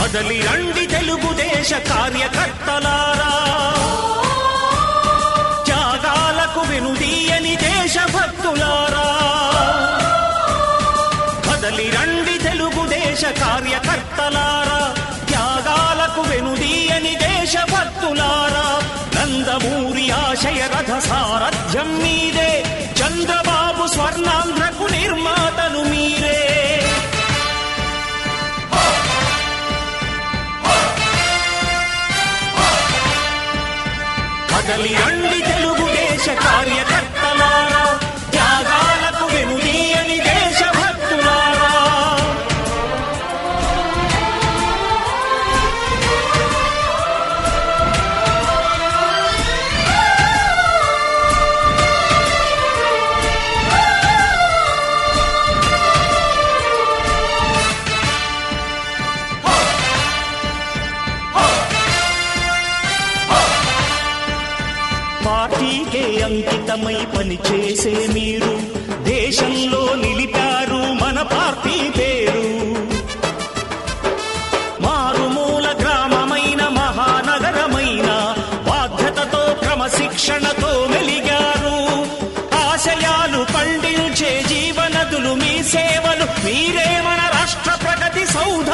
కదలి రండి తెలుగుదేశ కార్యకర్తలారా, త్యాగాలకు వెనుదీయని దేశభక్తులారా. కదలి రండి తెలుగుదేశ కార్యకర్తలారా, త్యాగాలకు వెనుదీయని దేశభక్తులారా. నందమూరి ఆశయ రథ సారథ్యం మీదే, చంద్రబాబు స్వర్ణాంధ్రకు నిర్మాతలు మీరే. కదలి రండి తెలుగుదేశ కార్యకర్తలారా, త్యాగాలకు వెనుదీయని దేశభక్తులారా. పార్టీకే అంకితమై పనిచేసే మీరు దేశంలో నిలిపారు మన పార్టీ పేరు. మారుమూల గ్రామమైన మహానగరమైన బాధ్యతతో క్రమశిక్షణతో మెలిగారు. ఆశయాలు పండించే జీవనదులు మీ సేవలు, మీరే మన రాష్ట్ర ప్రగతి సౌధ